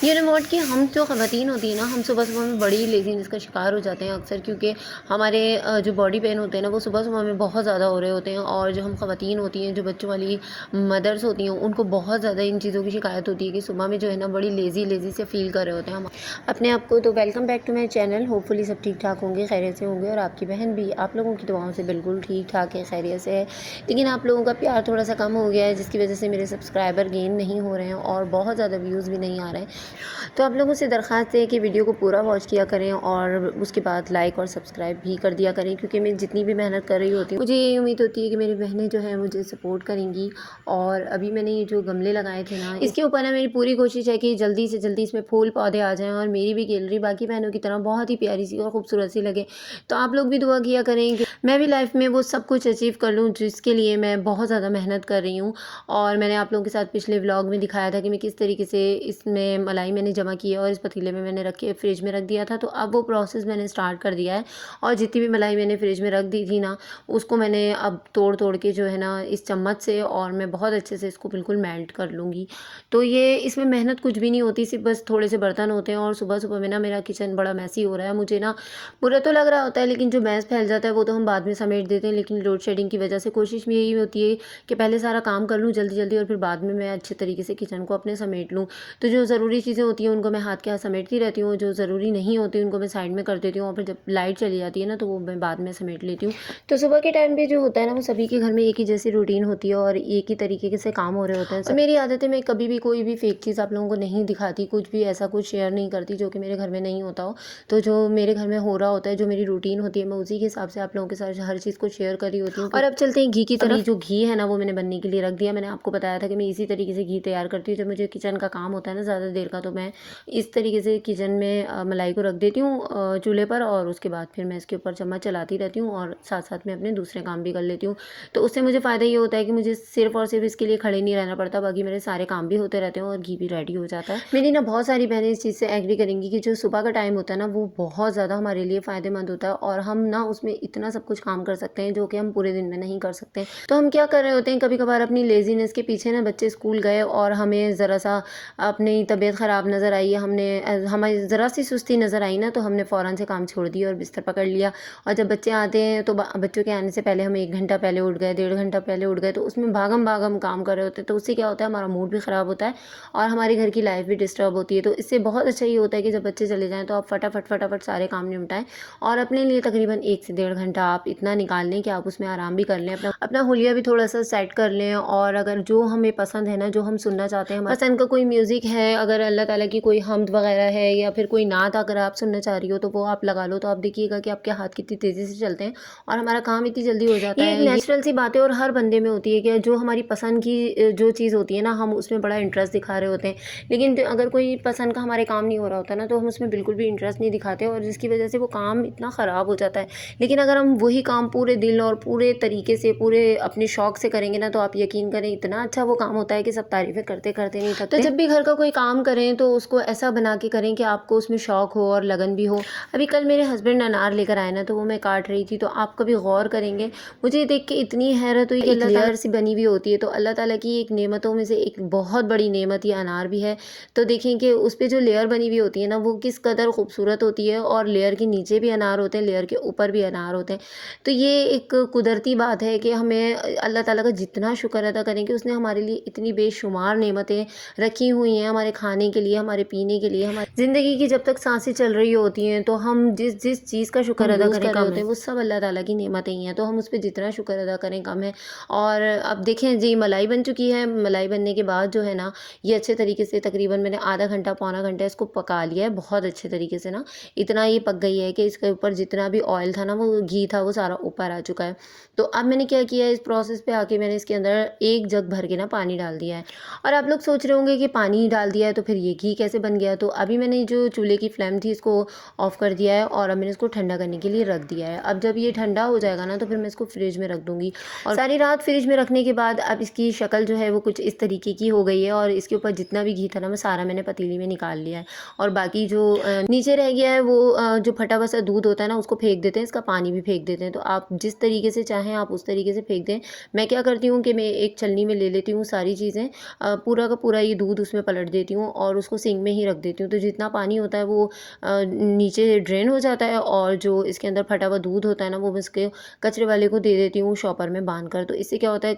ये रिमोट कि हम जो ख़वातीन होती हैं ना, हम सुबह-सुबह में बड़ी लेज़ीनेस का शिकार हो जाते हैं अक्सर, क्योंकि हमारे जो बॉडी पेन होते हैं ना, वो सुबह-सुबह में बहुत ज़्यादा हो रहे होते हैं। और जो हम ख़वातीन होती हैं, जो बच्चों वाली मदर्स होती हैं, उनको बहुत ज़्यादा इन चीज़ों की शिकायत होती है कि सुबह में जो है ना, बड़ी लेज़ी से फ़ील कर रहे होते हैं हम अपने आप को। तो welcome back to my channel. Hopefully सब ठीक-ठाक होंगे, खैरियत से होंगे, और आपकी बहन भी आप लोगों की दुआओं से बिल्कुल ठीक-ठाक है, खैरियत से है। लेकिन आप लोगों का प्यार थोड़ा-सा कम हो गया है, जिसकी वज़ह से मेरे सब्सक्राइबर गेन नहीं हो रहे हैं और बहुत ज़्यादा व्यूज़ भी नहीं आ रहे हैं। तो आप लोगों से दरख्वास्त है कि वीडियो को पूरा वॉच किया करें और उसके बाद लाइक और सब्सक्राइब भी कर दिया करें, क्योंकि मैं जितनी भी मेहनत कर रही होती हूँ, मुझे ये उम्मीद होती है कि मेरी बहनें जो है मुझे सपोर्ट करेंगी। और अभी मैंने ये जो गमले लगाए थे ना, इसके ऊपर ना मेरी पूरी कोशिश है कि जल्दी से जल्दी इसमें फूल पौधे आ जाएँ और मेरी भी गैलरी बाकी बहनों की तरह बहुत ही प्यारी सी और खूबसूरत सी लगे। तो आप लोग भी दुआ किया करें कि मैं भी लाइफ में वो सब कुछ अचीव कर लूँ जिसके लिए मैं बहुत ज़्यादा मेहनत कर रही हूँ। और मैंने आप लोगों के साथ पिछले व्लॉग में दिखाया था कि मैं किस तरीके से इसमें मलाई मैंने जमा की है और इस पतीले में मैंने रख के फ्रिज में रख दिया था। तो अब वो प्रोसेस मैंने स्टार्ट कर दिया है, और जितनी भी मलाई मैंने फ्रिज में रख दी थी ना, उसको मैंने अब तोड़ के जो है ना इस चम्मच से, और मैं बहुत अच्छे से इसको बिल्कुल मेल्ट कर लूँगी। तो ये इसमें मेहनत कुछ भी नहीं होती, सिर्फ बस थोड़े से बर्तन होते हैं। और सुबह-सुबह में ना मेरा किचन बड़ा मैसी हो रहा है, मुझे ना बुरा तो लग रहा होता है, लेकिन जो मैस फैल जाता है वो तो हम बाद में समेट देते हैं। लेकिन लोड शेडिंग की वजह से कोशिश भी यही होती है कि पहले सारा काम कर लूँ जल्दी-जल्दी, और फिर बाद में मैं अच्छे तरीके से किचन को अपने समेट लूँ। तो जो ज़रूरी चीज़ें होती हैं उनको मैं हाथ के हाथ समेटती रहती हूँ, जो ज़रूरी नहीं होती उनको मैं साइड में कर देती हूँ, और फिर जब लाइट चली जाती है ना, तो वो मैं बाद में समेट लेती हूँ। तो सुबह के टाइम पे जो होता है ना, वो सभी के घर में एक ही जैसी रूटीन होती है और एक ही तरीके से काम हो रहे होते हैं। और मेरी आदत है, मैं कभी भी कोई भी फेक चीज़ आप लोगों को नहीं दिखाती, कुछ भी ऐसा कुछ शेयर नहीं करती जो कि मेरे घर में नहीं होता हो। तो जो मेरे घर में हो रहा होता है, जो मेरी रूटीन होती है, मैं उसी के हिसाब से आप लोगों के साथ हर चीज़ को शेयर कर रही होती हूँ। और अब चलते हैं घी की तरफ। जो घी है ना, वो मैंने बनने के लिए रख दिया। मैंने आपको बताया था कि मैं इसी तरीके से घी तैयार करती हूँ। जब मुझे किचन का काम होता है ना ज़्यादा देर का, तो मैं इस तरीके से किचन में मलाई को रख देती हूँ चूल्हे पर, और उसके बाद फिर मैं इसके ऊपर चम्मच चलाती रहती हूँ और साथ-साथ में अपने दूसरे काम भी कर लेती हूँ। तो उससे मुझे फ़ायदा ये होता है कि मुझे सिर्फ़ और सिर्फ़ इसके लिए खड़े नहीं रहना पड़ता, बाकी मेरे सारे काम भी होते रहते हैं और घी भी रेडी हो जाता है। मेरी ना बहुत सारी बहनें इस चीज़ से एग्री करेंगी कि जो सुबह का टाइम होता है ना, वो बहुत ज़्यादा हमारे लिए फ़ायदेमंद होता है, और हम ना उसमें इतना सब कुछ काम कर सकते हैं जो कि हम पूरे दिन में नहीं कर सकते। तो हम क्या कर रहे होते हैं, कभी-कभार अपनी लेज़ीनेस के पीछे ना, बच्चे स्कूल गए और हमें ज़रा-सा अपनी तबीयत ख़राब नज़र आई, हमने हमें ज़रा-सी सुस्ती नज़र आई ना, तो हमने फ़ौरन से काम छोड़ दिया और बिस्तर पकड़ लिया। और जब बच्चे आते हैं तो बच्चों के आने से पहले हम 1 घंटा पहले उठ गए, 1.5 घंटा पहले उठ गए, तो उसमें भागम-भाग हम काम कर रहे होते हैं। तो उससे क्या होता है, हमारा मूड भी ख़राब होता है और हमारी घर की लाइफ़ भी डिस्टर्ब होती है। तो इससे बहुत अच्छा ये होता है कि जब बच्चे चले जाएँ तो आप फटाफट सारे काम निपटाएँ, और अपने लिए तकरीबन 1 से 1.5 घंटा आप इतना निकाल लें कि आप उसमें आराम भी कर लें, अपना अपना हुलिया भी थोड़ा-सा सेट कर लें। और अगर जो हमें पसंद है ना, जो हम सुनना चाहते हैं, पसंद का कोई म्यूज़िक है, अगर अल्लाह ताला की कोई हम्द वगैरह है, या फिर कोई नात अगर आप सुनना चाह रही हो, तो वो आप लगा लो। तो आप देखिएगा कि आपके हाथ कितनी तेज़ी से चलते हैं और हमारा काम इतनी जल्दी हो जाता है। ये एक नेचुरल सी बात है और हर बंदे में होती है कि जो हमारी पसंद की जो चीज़ होती है ना, हम उसमें बड़ा इंटरेस्ट दिखा रहे होते हैं। लेकिन अगर कोई पसंद का हमारे काम नहीं हो रहा होता ना, तो हम उसमें बिल्कुल भी इंटरेस्ट नहीं दिखाते, और जिसकी वजह से वो काम इतना ख़राब हो जाता है। लेकिन अगर हम वही काम पूरे दिल और पूरे तरीके से, पूरे अपने शौक से करेंगे ना, तो आप यकीन करें इतना अच्छा वो काम होता है कि सब तारीफ़ें करते-करते नहीं थकते। तो जब भी घर का कोई काम करें तो उसको ऐसा बना के करें कि आपको उसमें शौक हो और लगन भी हो। अभी कल मेरे हस्बैंड अनार लेकर आए ना, तो वो मैं काट रही थी, तो आप कभी गौर करेंगे, मुझे देख के इतनी हैरत हुई कि अल्लाह ताला से बनी हुई होती है, तो अल्लाह ताला की एक नेमतों में से एक बहुत बड़ी नेमत ये अनार भी है। तो देखें कि उस पे जो लेयर बनी हुई होती है ना, वो किस कदर खूबसूरत होती है, और लेयर के नीचे भी अनार होते हैं, लेयर के ऊपर भी अनार होते हैं। तो ये एक कुदरती बात है कि हमें अल्लाह ताला का जितना शुक्र अदा करें कि उसने हमारे लिए इतनी बेशुमार नेमतें रखी हुई हैं, हमारे खाने के लिए, हमारे पीने के लिए, हमारी ज़िंदगी की जब तक सांसें चल रही होती हैं, तो हम जिस जिस चीज़ का शुक्र अदा करें कम है, वो सब अल्लाह ताला की नेमतें ही हैं। तो हम उस पे जितना शुक्र अदा करें कम है। और अब देखें जी, मलाई बन चुकी है। मलाई बनने के बाद जो है ना, ये अच्छे तरीके से तकरीबन मैंने आधा घंटा, पौना घंटा इसको पका लिया है बहुत अच्छे तरीके से ना। इतना ये पक गई है कि इसके ऊपर जितना भी ऑयल था ना, वो घी था, वो सारा ऊपर आ चुका है। तो अब मैंने क्या किया है, इस प्रोसेस पे आके मैंने इसके अंदर 1 जग भर के ना पानी डाल दिया है। और आप लोग सोच रहे होंगे कि पानी डाल दिया है तो फिर ये घी कैसे बन गया? तो अभी मैंने जो चूल्हे की फ्लेम थी इसको ऑफ़ कर दिया है, और अब मैंने इसको ठंडा करने के लिए रख दिया है। अब जब ये ठंडा हो जाएगा ना, तो फिर मैं इसको फ्रिज में रख दूँगी, और सारी रात फ्रिज में रखने के बाद अब इसकी शक्ल जो है वो कुछ इस तरीके की हो गई है, और इसके ऊपर जितना भी घी था ना, वो सारा मैंने पतीली में निकाल लिया है। और बाकी जो नीचे रह गया है, वो जो फटा हुआ सा दूध होता है ना, उसको फेंक देते हैं, इसका पानी भी फेंक देते हैं। तो आप जिस तरीके से चाहें आप उस तरीके से फेंक दें। मैं क्या करती हूँ कि मैं एक छलनी में ले लेती हूँ सारी चीज़ें, पूरा का पूरा ये दूध उसमें पलट देती हूँ, और और उसको सिंक में ही रख देती हूँ। तो जितना पानी होता है वो नीचे ड्रेन हो जाता है और जो इसके अंदर फटा हुआ दूध होता है ना, वो मैं इसके कचरे वाले को दे देती हूँ शॉपर में बाँधकर। तो इससे क्या होता है,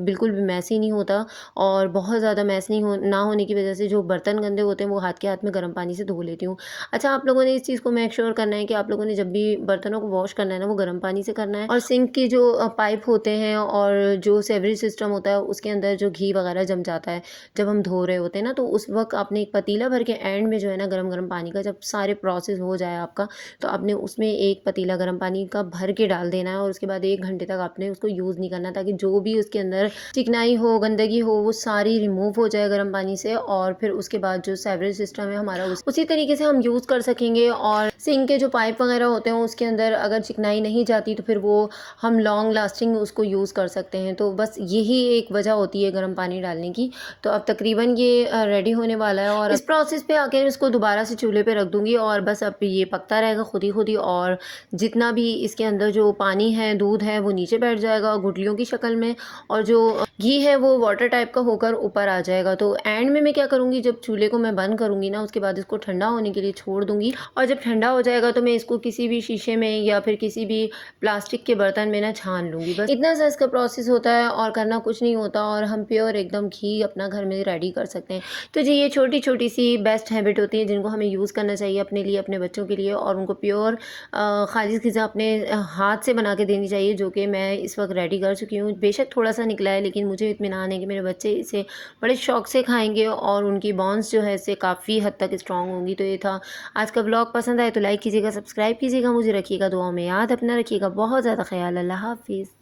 बिल्कुल भी मैसी नहीं होता और बहुत ज़्यादा मैस नहीं हो ना होने की वज़ह से जो बर्तन गंदे होते हैं वो हाथ के हाथ में गर्म पानी से धो लेती हूँ। अच्छा, आप लोगों ने इस चीज़ को मेक श्योर करना है कि आप लोगों ने जब भी बर्तनों को वॉश करना है ना, वो गर्म पानी से करना है। और सिंक के जो पाइप होते हैं और जो सेवरेज सिस्टम होता है उसके अंदर जो घी वगैरह जम जाता है जब हम धो रहे होते हैं ना, तो उस वक़्त आपने एक पतीला भर के एंड में जो है ना गरम-गरम पानी का, जब सारे प्रोसेस हो जाए आपका, तो आपने उसमें एक पतीला गरम पानी का भर के डाल देना है और उसके बाद 1 घंटे तक आपने उसको यूज़ नहीं करना, ताकि जो भी उसके अंदर चिकनाई हो, गंदगी हो, वो सारी रिमूव हो जाए गर्म पानी से। और फिर उसके बाद जो सेवरेज सिस्टम है हमारा उसी तरीके से हम यूज़ कर सकेंगे। और सिंक के जो पाइप वगैरह होते हैं उसके अंदर अगर चिकनाई नहीं जाती तो फिर वो हम लॉन्ग लास्टिंग उसको यूज़ कर सकते हैं। तो बस यही एक वजह होती है गर्म पानी डालने की। तो अब तकरीबन ये रेडी होने वाला है और इस प्रोसेस पे आके इसको दोबारा से चूल्हे पे रख दूँगी और बस अब ये पकता रहेगा खुद ही और जितना भी इसके अंदर जो पानी है, दूध है, वो नीचे बैठ जाएगा गुठलियों की शक्ल में और जो घी है वो वाटर टाइप का होकर ऊपर आ जाएगा। तो एंड में मैं क्या करूँगी, जब चूल्हे को मैं बंद करूँगी ना, उसके बाद इसको ठंडा होने के लिए छोड़ दूँगी और जब ठंडा हो जाएगा तो मैं इसको किसी भी शीशे में या फिर किसी भी प्लास्टिक के बर्तन में ना छान लूँगी। बस इतना सा इसका प्रोसेस होता है और करना कुछ नहीं होता और हम प्योर एकदम घी अपना घर में रेडी कर सकते हैं। तो जी, ये छोटी-छोटी सी बेस्ट हैबिट होती है जिनको हमें यूज़ करना चाहिए अपने लिए, अपने बच्चों के लिए और उनको प्योर खालिस ग़िज़ा अपने हाथ से बना के देनी चाहिए, जो कि मैं इस वक़्त रेडी कर चुकी हूँ। बेशक थोड़ा-सा निकला है लेकिन मुझे इत्मीनान है कि मेरे बच्चे इसे बड़े शौक से खाएँगे और उनकी बॉन्स जो है इससे काफ़ी हद तक स्ट्रॉन्ग होंगी। तो ये था आज का व्लॉग। पसंद आए तो लाइक कीजिएगा, सब्सक्राइब कीजिएगा, मुझे रखिएगा दुआओं में याद, अपना रखिएगा बहुत ज़्यादा ख़्याल। अल्लाह हाफ़िज़।